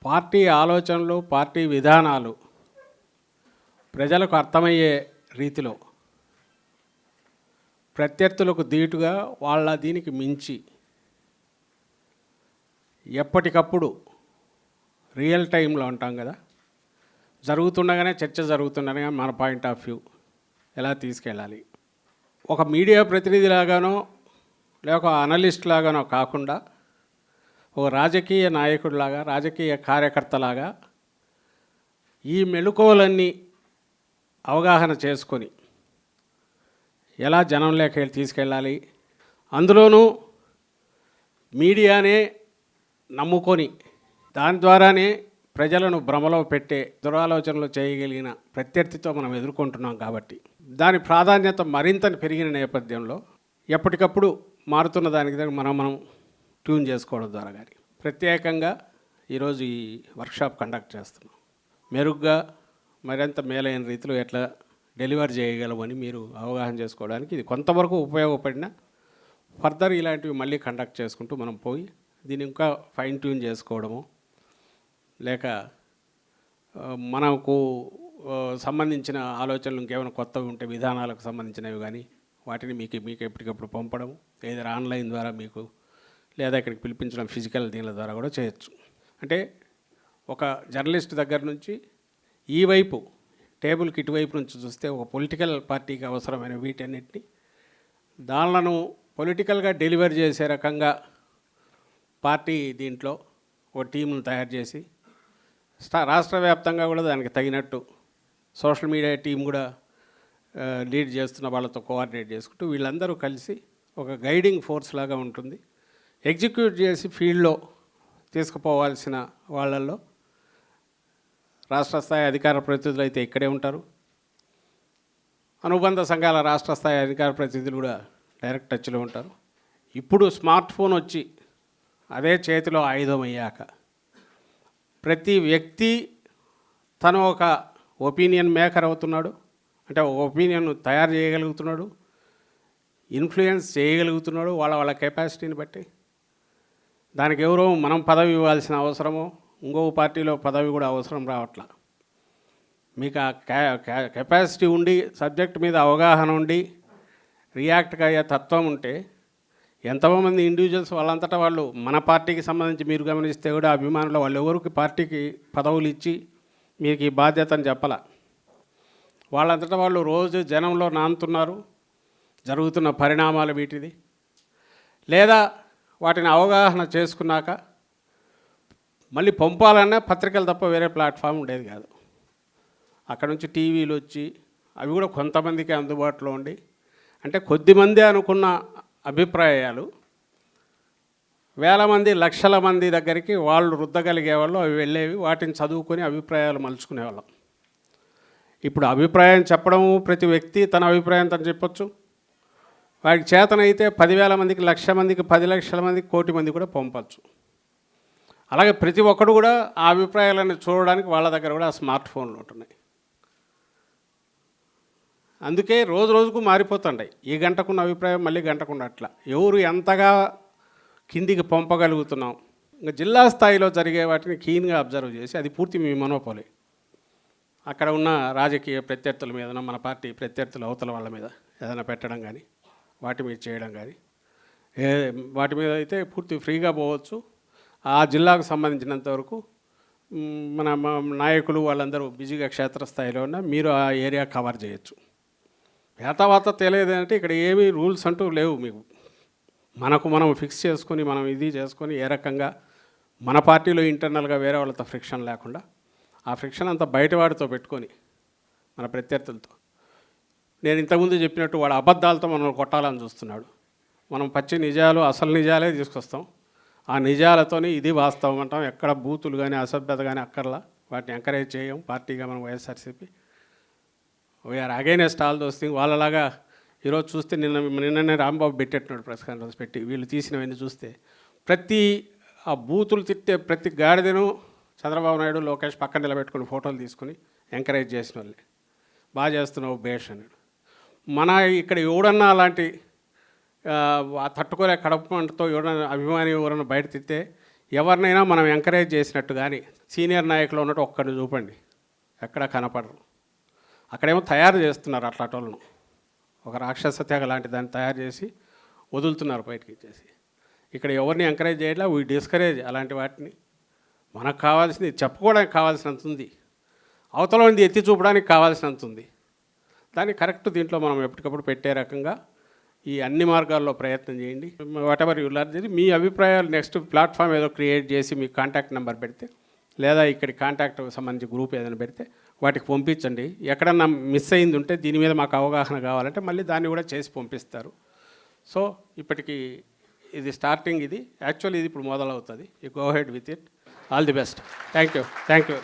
Party ఆలోచనలు, party విధానాలు ప్రజలకు అర్థమయ్యే రీతిలో ప్రత్యర్థులకు ధీటుగా వాళ్ళ దీనికి మించి ఎప్పటికప్పుడు రియల్ టైంలో ఉంటాం కదా, జరుగుతుండగానే చర్చ జరుగుతుండగానే మన పాయింట్ ఆఫ్ వ్యూ ఎలా తీసుకెళ్ళాలి, ఒక మీడియా ప్రతినిధి లాగానో లేక ఒక అనలిస్ట్ లాగానో కాకుండా ఒక రాజకీయ నాయకుడిలాగా, రాజకీయ కార్యకర్తలాగా ఈ మెళుకువలన్నీ అవగాహన చేసుకొని ఎలా జనంలోకి తీసుకెళ్ళాలి, అందులోనూ మీడియానే నమ్ముకొని దాని ద్వారానే ప్రజలను భ్రమలో పెట్టే దురాలోచనలు చేయగలిగిన ప్రత్యర్థితో మనం ఎదుర్కొంటున్నాం. కాబట్టి దాని ప్రాధాన్యత మరింత పెరిగిన నేపథ్యంలో ఎప్పటికప్పుడు మారుతున్న దానికి మనం ట్యూన్ చేసుకోవడం ద్వారా కానీ ప్రత్యేకంగా ఈరోజు ఈ వర్క్షాప్ కండక్ట్ చేస్తున్నాం. మెరుగ్గా మరింత మేలైన రీతిలో ఎట్లా డెలివర్ చేయగలమని మీరు అవగాహన చేసుకోవడానికి ఇది కొంతవరకు ఉపయోగపడిన ఫర్దర్ ఇలాంటివి మళ్ళీ కండక్ట్ చేసుకుంటూ మనం పోయి దీన్ని ఇంకా ఫైన్ ట్యూన్ చేసుకోవడము, లేక మనకు సంబంధించిన ఆలోచనలు ఇంకేమైనా కొత్తవి ఉంటే విధానాలకు సంబంధించినవి కానీ వాటిని మీకు ఎప్పటికప్పుడు పంపడం, లేదా ఆన్లైన్ ద్వారా మీకు లేదా ఇక్కడికి పిలిపించడం ఫిజికల్ దీనిల ద్వారా కూడా చేయొచ్చు. అంటే ఒక జర్నలిస్ట్ దగ్గర నుంచి ఈ వైపు టేబుల్కి ఇటువైపు నుంచి చూస్తే ఒక పొలిటికల్ పార్టీకి అవసరమైన వీటన్నిటిని దానిలను పొలిటికల్గా డెలివర్ చేసే రకంగా పార్టీ దీంట్లో ఒక టీంను తయారు చేసి రాష్ట్ర వ్యాప్తంగా కూడా దానికి తగినట్టు సోషల్ మీడియా టీం కూడా లీడ్ చేస్తున్న వాళ్ళతో కోఆర్డినేట్ చేసుకుంటూ వీళ్ళందరూ కలిసి ఒక గైడింగ్ ఫోర్స్ లాగా ఉంటుంది. ఎగ్జిక్యూట్ చేసి ఫీల్డ్లో తీసుకుపోవాల్సిన వాళ్ళల్లో రాష్ట్ర స్థాయి అధికార ప్రతినిధులు అయితే ఇక్కడే ఉంటారు, అనుబంధ సంఘాల రాష్ట్ర స్థాయి అధికార ప్రతినిధులు కూడా డైరెక్ట్ టచ్లో ఉంటారు. ఇప్పుడు స్మార్ట్ ఫోన్ వచ్చి అదే చేతిలో ఆయుధం అయ్యాక ప్రతి వ్యక్తి తను ఒక ఒపీనియన్ మేకర్ అవుతున్నాడు. అంటే ఒక ఒపీనియన్ తయారు చేయగలుగుతున్నాడు, ఇన్ఫ్లుయెన్స్ చేయగలుగుతున్నాడు వాళ్ళ కెపాసిటీని బట్టి. దానికి ఎవరో మనం పదవి ఇవ్వాల్సిన అవసరమో ఇంకో పార్టీలో పదవి కూడా అవసరం రావట్లా. మీకు ఆ కెపాసిటీ ఉండి సబ్జెక్ట్ మీద అవగాహన ఉండి రియాక్ట్ అయ్యే తత్వం ఉంటే ఎంతోమంది ఇండివిజువల్స్ వాళ్ళంతటా వాళ్ళు మన పార్టీకి సంబంధించి మీరు గమనిస్తే కూడా అభిమానులు వాళ్ళు ఎవరికి పార్టీకి పదవులు ఇచ్చి మీకు ఈ బాధ్యతని చెప్పాల, వాళ్ళంతటా వాళ్ళు రోజు జనంలో నానుతున్నారు. జరుగుతున్న పరిణామాలు వీటిది, లేదా వాటిని అవగాహన చేసుకున్నాక మళ్ళీ పంపాలన్నా పత్రికలు తప్ప వేరే ప్లాట్ఫామ్ ఉండేది కాదు. అక్కడ నుంచి టీవీలు వచ్చి అవి కూడా కొంతమందికి అందుబాటులో ఉండి, అంటే కొద్దిమంది అనుకున్న అభిప్రాయాలు వేల మంది లక్షల మంది దగ్గరికి వాళ్ళు రుద్దగలిగేవాళ్ళు, అవి వెళ్ళేవి, వాటిని చదువుకొని అభిప్రాయాలు మలుచుకునేవాళ్ళం. ఇప్పుడు అభిప్రాయం చెప్పడము ప్రతి వ్యక్తి తన అభిప్రాయం తను చెప్పొచ్చు. వాడికి చేతనైతే 10,000 మందికి, 1,00,000 మందికి, 10 లక్షల మందికి, 1,00,00,000 మంది కూడా పంపచ్చు. అలాగే ప్రతి ఒక్కడు కూడా ఆ అభిప్రాయాలను చూడడానికి వాళ్ళ దగ్గర కూడా ఆ స్మార్ట్ ఫోన్లు ఉంటున్నాయి. అందుకే రోజు రోజుకు మారిపోతుంటాయి. ఈ గంటకున్న అభిప్రాయం మళ్ళీ గంటకున్న అట్లా ఎవరు ఎంతగా కిందికి పంపగలుగుతున్నాం. ఇంకా జిల్లా స్థాయిలో జరిగే వాటిని క్లీన్గా అబ్జర్వ్ చేసి అది పూర్తి మీ మనోపోలే. అక్కడ ఉన్న రాజకీయ ప్రత్యర్థుల మీద, మన పార్టీ ప్రత్యర్థుల అవతల వాళ్ళ మీద ఏదైనా పెట్టడం కానీ వాటి మీద చేయడం కానీ వాటి మీద అయితే పూర్తి ఫ్రీగా పోవచ్చు. ఆ జిల్లాకు సంబంధించినంత వరకు మన నాయకులు వాళ్ళందరూ బిజీగా క్షేత్రస్థాయిలో ఉన్న మీరు ఆ ఏరియా కవర్ చేయొచ్చు. ఏతావాత తెలియదంటే ఇక్కడ ఏమీ రూల్స్ అంటూ లేవు. మీకు మనం ఫిక్స్ చేసుకొని మనం ఇది చేసుకొని ఏ రకంగా మన పార్టీలో ఇంటర్నల్గా వేరే వాళ్ళతో ఫ్రిక్షన్ లేకుండా ఆ ఫ్రిక్షన్ అంతా బయటవాడితో పెట్టుకొని మన ప్రత్యర్థులతో, నేను ఇంతకుముందు చెప్పినట్టు వాడు అబద్ధాలతో మనం కొట్టాలని చూస్తున్నాడు. మనం పచ్చి నిజాలు, అసలు నిజాలే తీసుకొస్తాం. ఆ నిజాలతోనే ఇది వాస్తవం అంటాం. ఎక్కడ బూతులు కానీ అసభ్యత కానీ అక్కర్లా, వాటిని ఎంకరేజ్ చేయం. పార్టీగా మనం YSRCP we are against all those thing. వాళ్ళలాగా ఈరోజు చూస్తే నిన్ననే రాంబాబు పెట్టేట్టున్నాడు ప్రెస్ కాన్ఫరెన్స్ పెట్టి, వీళ్ళు తీసినవన్నీ చూస్తే ప్రతి ఆ బూతులు తిట్టే ప్రతి గాడిదను చంద్రబాబు నాయుడు, లోకేష్ పక్కన నిలబెట్టుకుని ఫోటోలు తీసుకుని ఎంకరేజ్ చేసిన వాళ్ళే. బాగా చేస్తున్నావు బేష్ అన్నాడు. మన ఇక్కడ ఎవడన్నా అలాంటి తట్టుకోలే కడప మంటతో ఎవడన్నా అభిమాని ఎవరన్నా బయట తిట్టే ఎవరినైనా మనం ఎంకరేజ్ చేసినట్టు కానీ సీనియర్ నాయకులు ఉన్నట్టు ఒక్కడిని చూపండి, ఎక్కడా కనపడరు. అక్కడేమో తయారు చేస్తున్నారు అట్లాంటి వాళ్ళను, ఒక రాక్షస తెగ లాంటి దాన్ని తయారు చేసి వదులుతున్నారు బయటకి ఇచ్చేసి. ఇక్కడ ఎవరిని ఎంకరేజ్ చేయట్లా, వీ డిస్కరేజ్ అలాంటి వాటిని. మనకు కావాల్సింది చెప్పుకోవడానికి కావాల్సినంత ఉంది, అవతల ఉంది ఎత్తి చూపడానికి కావాల్సినంత ఉంది. దాన్ని కరెక్ట్ దీంట్లో మనం ఎప్పటికప్పుడు పెట్టే రకంగా ఈ అన్ని మార్గాల్లో ప్రయత్నం చేయండి. వాట్ ఎవర్ యూ లర్న్, మీ అభిప్రాయాలు నెక్స్ట్ ప్లాట్ఫామ్ ఏదో క్రియేట్ చేసి మీ కాంటాక్ట్ నెంబర్ పెడితే, లేదా ఇక్కడ కాంటాక్ట్ సంబంధించి గ్రూప్ ఏదైనా పెడితే వాటికి పంపించండి. ఎక్కడన్నా మిస్ అయింది ఉంటే దీని మీద మాకు అవగాహన కావాలంటే మళ్ళీ దాన్ని కూడా చేసి పంపిస్తారు. సో ఇప్పటికి ఇది స్టార్టింగ్, ఇది యాక్చువల్లీ ఇది ఇప్పుడు మొదలవుతుంది. You go head with it. All the best. Thank you.